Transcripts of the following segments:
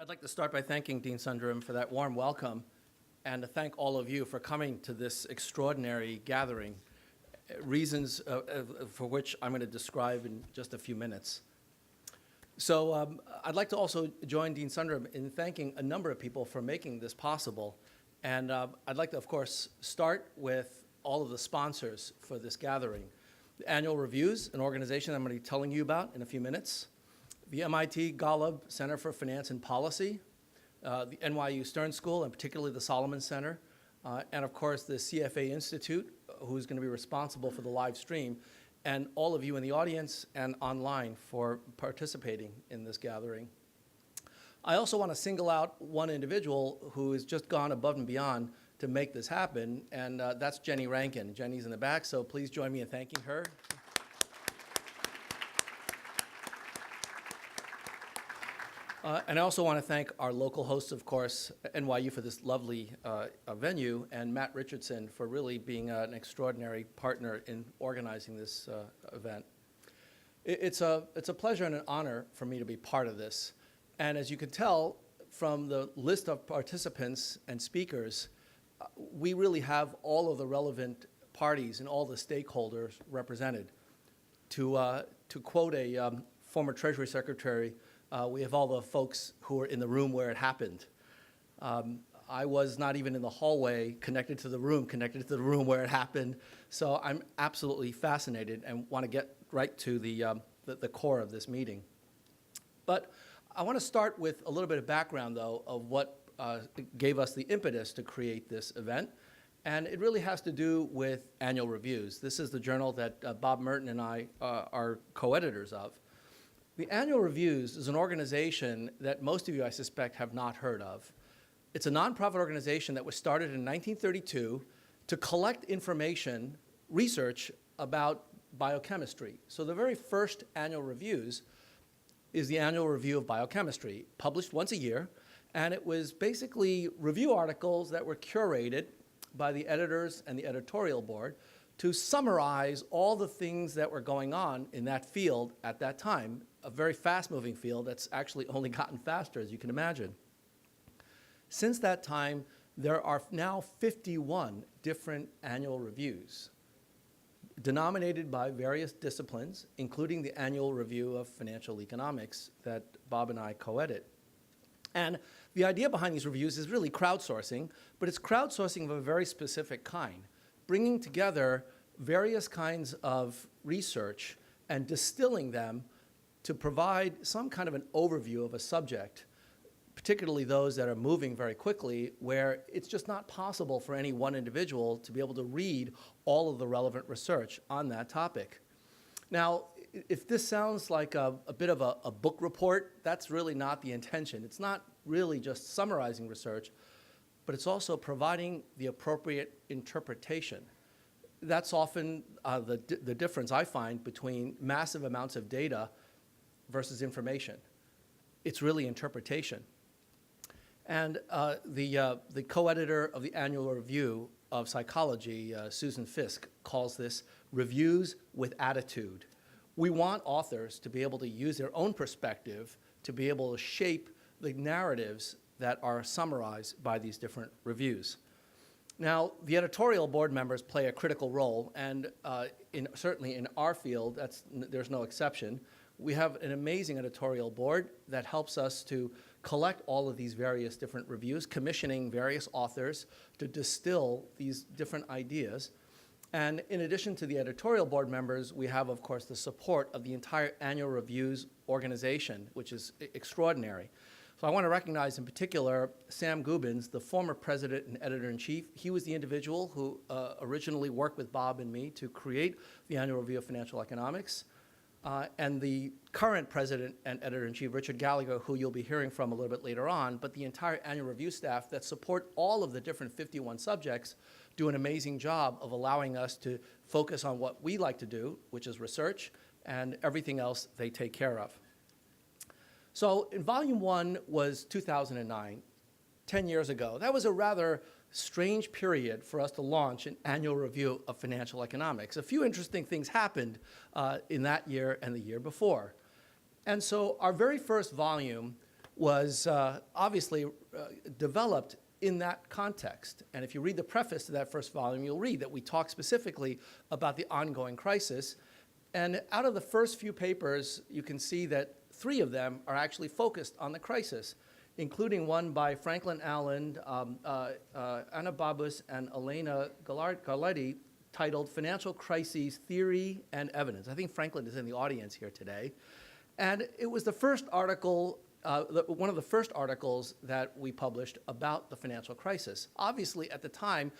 I'd like to start by thanking Dean Sundaram for that warm welcome and to thank all of you for coming to this extraordinary gathering, reasons for which I'm going to describe in just a few minutes. So I'd like to also join Dean Sundaram in thanking a number of people for making this possible. And I'd like to, of course, start with all of the sponsors for this gathering. The Annual Reviews, an organization I'm going to be telling you about in a few minutes. The MIT Golub Center for Finance and Policy, the NYU Stern School, and particularly the Solomon Center, and of course the CFA Institute, who's going to be responsible for the live stream, and all of you in the audience and online for participating in this gathering. I also want to single out one individual who has just gone above and beyond to make this happen, and that's Jenny Rankin. Jenny's in the back, so please join me in thanking her. And I also want to thank our local hosts, of course, NYU for this lovely venue, and Matt Richardson for really being an extraordinary partner in organizing this event. It's a pleasure and an honor for me to be part of this. And as you can tell from the list of participants and speakers, we really have all of the relevant parties and all the stakeholders represented. To quote a former Treasury Secretary, we have all the folks who are in the room where it happened. I was not even in the hallway connected to the room where it happened. So I'm absolutely fascinated and want to get right to the core of this meeting. But I want to start with a little bit of background, though, of what gave us the impetus to create this event. And it really has to do with Annual Reviews. This is the journal that Bob Merton and I are co-editors of. The Annual Reviews is an organization that most of you, I suspect, have not heard of. It's a nonprofit organization that was started in 1932 to collect information, research about biochemistry. So the very first Annual Reviews is the Annual Review of Biochemistry, published once a year, and it was basically review articles that were curated by the editors and the editorial board to summarize all the things that were going on in that field at that time, a very fast-moving field that's actually only gotten faster, as you can imagine. Since that time, there are now 51 different annual reviews, denominated by various disciplines, including the Annual Review of Financial Economics that Bob and I co-edit. And the idea behind these reviews is really crowdsourcing, but it's crowdsourcing of a very specific kind, bringing together various kinds of research and distilling them to provide some kind of an overview of a subject, particularly those that are moving very quickly, where it's just not possible for any one individual to be able to read all of the relevant research on that topic. Now, if this sounds like a bit of a book report, that's really not the intention. It's not really just summarizing research, but it's also providing the appropriate interpretation. That's often the difference I find between massive amounts of data versus information. It's really interpretation. And the co-editor of the Annual Review of Psychology, Susan Fisk, calls this reviews with attitude. We want authors to be able to use their own perspective to be able to shape the narratives that are summarized by these different reviews. Now, the editorial board members play a critical role, and certainly in our field, there's no exception. We have an amazing editorial board that helps us to collect all of these various different reviews, commissioning various authors to distill these different ideas. And in addition to the editorial board members, we have, of course, the support of the entire Annual Reviews organization, which is extraordinary. So I want to recognize in particular Sam Gubins, the former president and editor-in-chief. He was the individual who originally worked with Bob and me to create the Annual Review of Financial Economics. And the current president and editor-in-chief, Richard Gallagher, who you'll be hearing from a little bit later on, but the entire Annual Review staff that support all of the different 51 subjects do an amazing job of allowing us to focus on what we like to do, which is research, and everything else they take care of. So in volume 1 was 2009, 10 years ago. That was a rather strange period for us to launch an Annual Review of Financial Economics. A few interesting things happened in that year and the year before. And so our very first volume was obviously developed in that context. And if you read the preface to that first volume, you'll read that we talk specifically about the ongoing crisis. And out of the first few papers, you can see that 3 of them are actually focused on the crisis, including one by Franklin Allen, Anna Babus, and Elena Garletti, titled Financial Crises, Theory and Evidence. I think Franklin is in the audience here today. And it was the first article, one of the first articles that we published about the financial crisis. Obviously, at the time,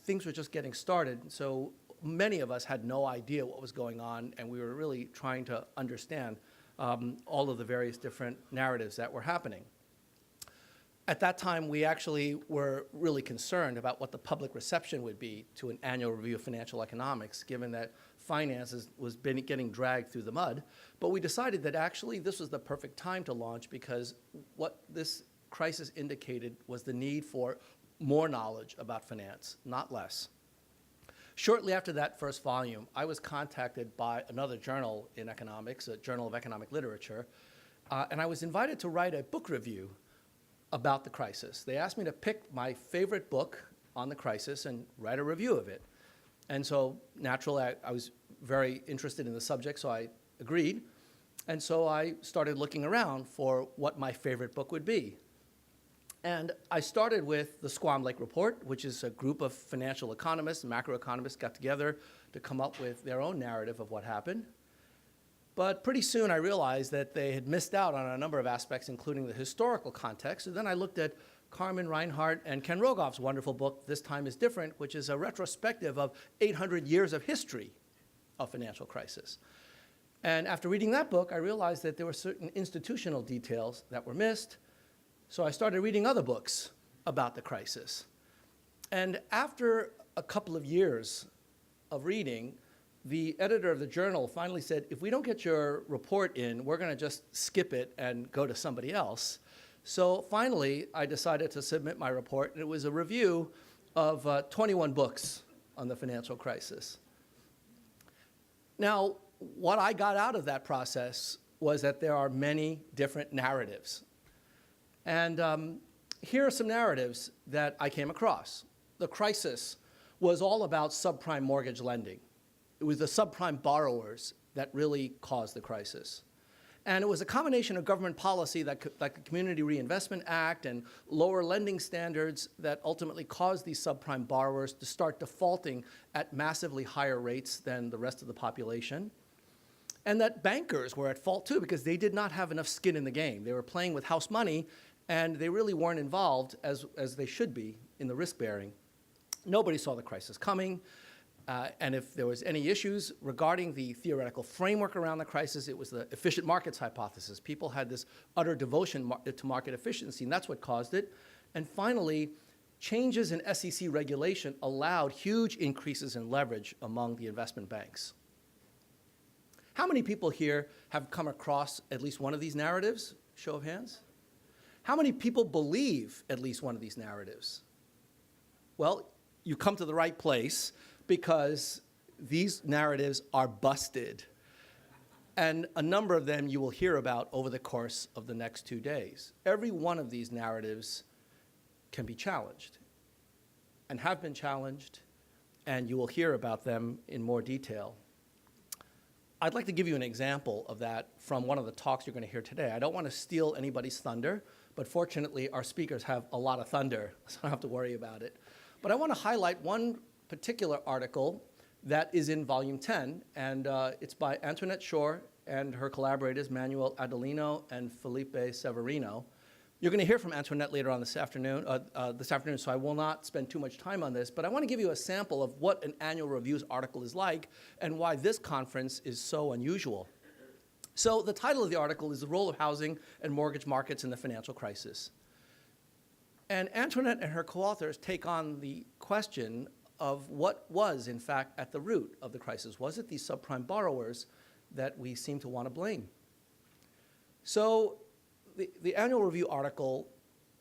things were just getting started, so many of us had no idea what was going on, and we were really trying to understand all of the various different narratives that were happening. At that time, we actually were really concerned about what the public reception would be to an annual review of financial economics, given that finances was getting dragged through the mud. But we decided that actually this was the perfect time to launch, because what this crisis indicated was the need for more knowledge about finance, not less. Shortly after that first volume, I was contacted by another journal in economics, a Journal of Economic Literature, and I was invited to write a book review about the crisis. They asked me to pick my favorite book on the crisis and write a review of it. And so naturally, I was very interested in the subject, so I agreed. And so I started looking around for what my favorite book would be. And I started with the Squam Lake Report, which is a group of financial economists and macroeconomists got together to come up with their own narrative of what happened. But pretty soon I realized that they had missed out on a number of aspects, including the historical context. And then I looked at Carmen Reinhardt and Ken Rogoff's wonderful book, This Time is Different, which is a retrospective of 800 years of history of financial crisis. And after reading that book, I realized that there were certain institutional details that were missed. So I started reading other books about the crisis. And after a couple of years of reading, the editor of the journal finally said, if we don't get your report in, we're going to just skip it and go to somebody else. So finally, I decided to submit my report, and it was a review of 21 books on the financial crisis. Now, what I got out of that process was that there are many different narratives. And here are some narratives that I came across. The crisis was all about subprime mortgage lending. It was the subprime borrowers that really caused the crisis. And it was a combination of government policy like the Community Reinvestment Act and lower lending standards that ultimately caused these subprime borrowers to start defaulting at massively higher rates than the rest of the population. And that bankers were at fault too, because they did not have enough skin in the game. They were playing with house money, and they really weren't involved as they should be in the risk bearing. Nobody saw the crisis coming. And if there was any issues regarding the theoretical framework around the crisis, it was the efficient markets hypothesis. People had this utter devotion to market efficiency, and that's what caused it. And finally, changes in SEC regulation allowed huge increases in leverage among the investment banks. How many people here have come across at least one of these narratives? Show of hands. How many people believe at least one of these narratives? Well, you come to the right place, because these narratives are busted. And a number of them you will hear about over the course of the next 2 days. Every one of these narratives can be challenged and have been challenged, and you will hear about them in more detail. I'd like to give you an example of that from one of the talks you're going to hear today. I don't want to steal anybody's thunder, but fortunately our speakers have a lot of thunder, so I don't have to worry about it. But I want to highlight one particular article that is in volume 10, and it's by Antoinette Shore and her collaborators, Manuel Adelino and Felipe Severino. You're going to hear from Antoinette later on this afternoon, so I will not spend too much time on this, but I want to give you a sample of what an annual reviews article is like and why this conference is so unusual. So the title of the article is The Role of Housing and Mortgage Markets in the Financial Crisis. And Antoinette and her co-authors take on the question of what was, in fact, at the root of the crisis. Was it these subprime borrowers that we seem to want to blame? So the annual review article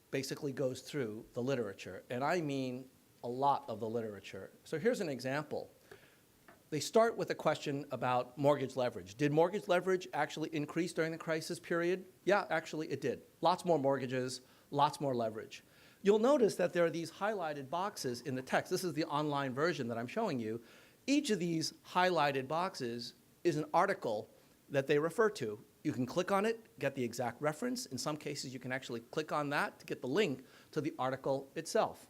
basically goes through the literature, and I mean a lot of the literature. So here's an example. they start with a question about mortgage leverage. Did mortgage leverage actually increase during the crisis period? Yeah, actually it did. Lots more mortgages, lots more leverage. You'll notice that there are these highlighted boxes in the text. This is the online version that I'm showing you. Each of these highlighted boxes is an article that they refer to. You can click on it, get the exact reference. In some cases, you can actually click on that to get the link to the article itself.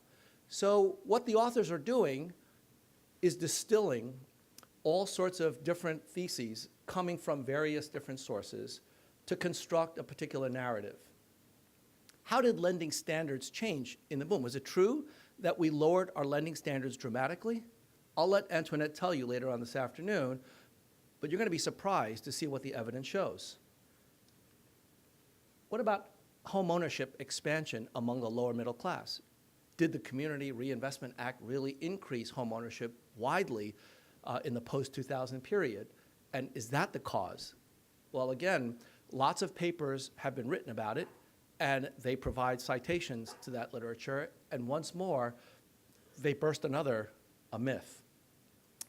So what the authors are doing is distilling all sorts of different theses coming from various different sources to construct a particular narrative. How did lending standards change in the boom? Was it true that we lowered our lending standards dramatically? I'll let Antoinette tell you later on this afternoon, but you're going to be surprised to see what the evidence shows. What about home ownership expansion among the lower middle class? Did the Community Reinvestment Act really increase home ownership widely in the post-2000 period? And is that the cause? Well, again, lots of papers have been written about it, and they provide citations to that literature. And once more, they burst a myth.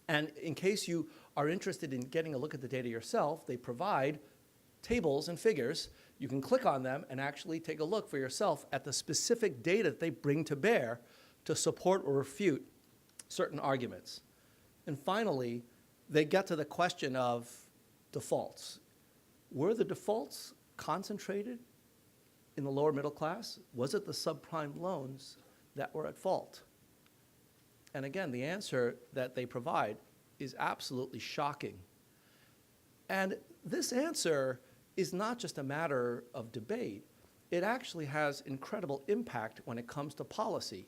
And in case you are interested in getting a look at the data yourself, they provide tables and figures. You can click on them and actually take a look for yourself at the specific data that they bring to bear to support or refute certain arguments. And finally, they get to the question of defaults. Were the defaults concentrated in the lower middle class? Was it the subprime loans that were at fault? And again, the answer that they provide is absolutely shocking. And this answer is not just a matter of debate. It actually has incredible impact when it comes to policy.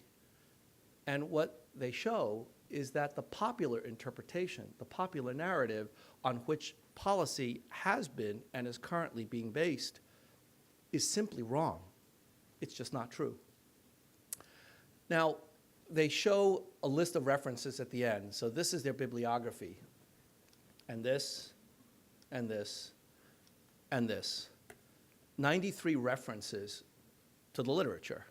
And what they show is that the popular interpretation, the popular narrative on which policy has been and is currently being based is simply wrong. It's just not true. Now, they show a list of references at the end. So this is their bibliography. And this, and this, and this. 93 references to the literature.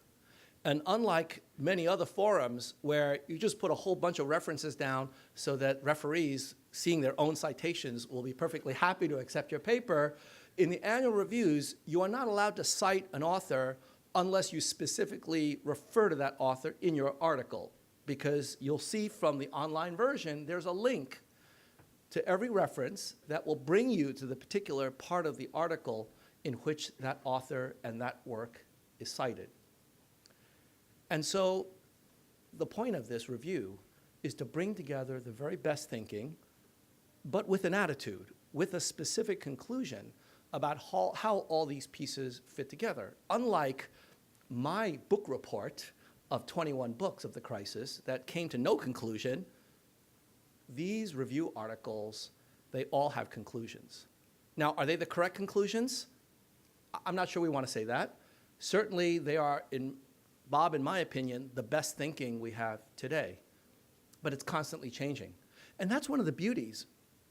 And unlike many other forums where you just put a whole bunch of references down so that referees, seeing their own citations, will be perfectly happy to accept your paper, in the annual reviews, you are not allowed to cite an author unless you specifically refer to that author in your article, because you'll see from the online version, there's a link to every reference that will bring you to the particular part of the article in which that author and that work is cited. And so the point of this review is to bring together the very best thinking, but with an attitude, with a specific conclusion about how all these pieces fit together. Unlike my book report of 21 books of the crisis that came to no conclusion, these review articles, they all have conclusions. Now, are they the correct conclusions? I'm not sure we want to say that. Certainly, they are, Bob, in my opinion, the best thinking we have today. But it's constantly changing. And that's one of the beauties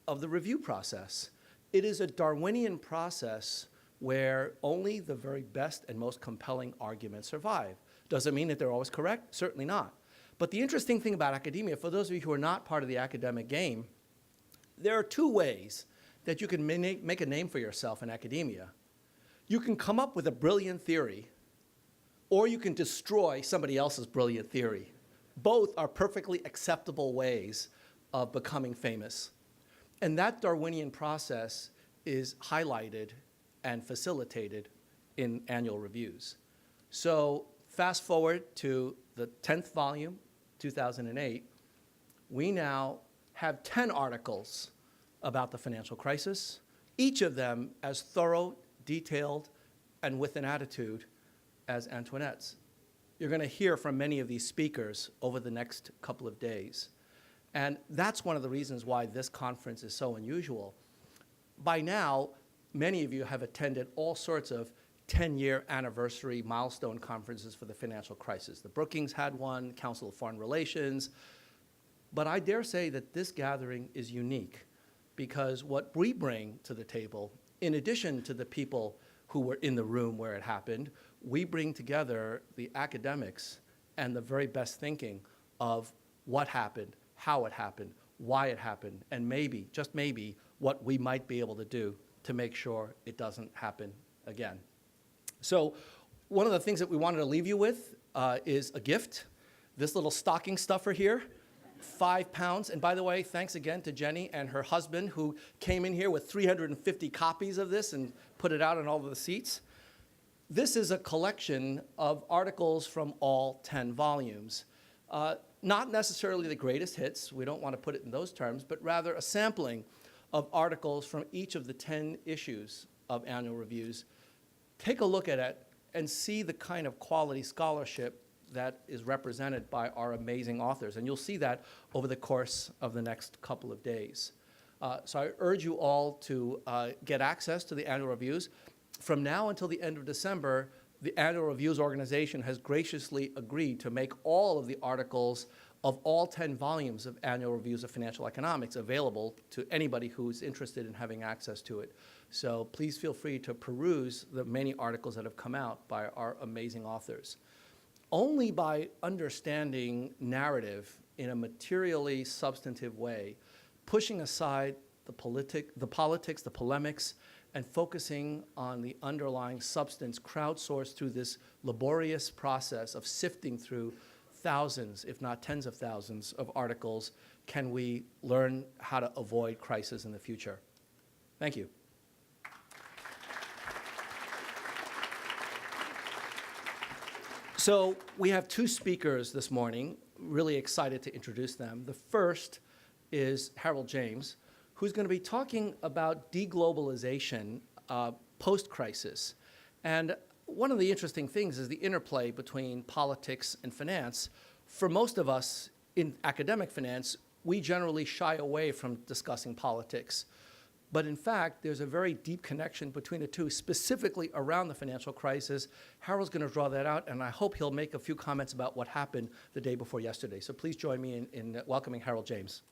of the review process. It is a Darwinian process where only the very best and most compelling arguments survive. Does it mean that they're always correct? Certainly not. But the interesting thing about academia, for those of you who are not part of the academic game, there are two ways that you can make a name for yourself in academia. You can come up with a brilliant theory, or you can destroy somebody else's brilliant theory. Both are perfectly acceptable ways of becoming famous. And that Darwinian process is highlighted and facilitated in annual reviews. So fast forward to the 10th volume, 2008, we now have 10 articles about the financial crisis, each of them as thorough, detailed, and with an attitude as Antoinette's. You're going to hear from many of these speakers over the next couple of days. And that's one of the reasons why this conference is so unusual. By now, many of you have attended all sorts of 10-year anniversary milestone conferences for the financial crisis. The Brookings had one, Council of Foreign Relations. But I dare say that this gathering is unique because what we bring to the table, in addition to the people who were in the room where it happened, we bring together the academics and the very best thinking of what happened, how it happened, why it happened, and maybe, just maybe, what we might be able to do to make sure it doesn't happen again. So one of the things that we wanted to leave you with is a gift. This little stocking stuffer here, 5 pounds. And by the way, thanks again to Jenny and her husband who came in here with 350 copies of this and put it out on all of the seats. This is a collection of articles from all 10 volumes. Not necessarily the greatest hits, we don't want to put it in those terms, but rather a sampling of articles from each of the 10 issues of annual reviews. Take a look at it and see the kind of quality scholarship that is represented by our amazing authors. And you'll see that over the course of the next couple of days. So I urge you all to get access to the annual reviews. From now until the end of December, the Annual Reviews organization has graciously agreed to make all of the articles of all 10 volumes of Annual Reviews of Financial Economics available to anybody who's interested in having access to it. So please feel free to peruse the many articles that have come out by our amazing authors. Only by understanding narrative in a materially substantive way, pushing aside the politics, the polemics, and focusing on the underlying substance crowdsourced through this laborious process of sifting through thousands, if not tens of thousands, of articles, can we learn how to avoid crisis in the future. Thank you. So we have 2 speakers this morning, really excited to introduce them. The first is Harold James, who's going to be talking about deglobalization post-crisis. And one of the interesting things is the interplay between politics and finance. For most of us in academic finance, we generally shy away from discussing politics. But in fact, there's a very deep connection between the two, specifically around the financial crisis. Harold's going to draw that out, and I hope he'll make a few comments about what happened the day before yesterday. So please join me in welcoming Harold James.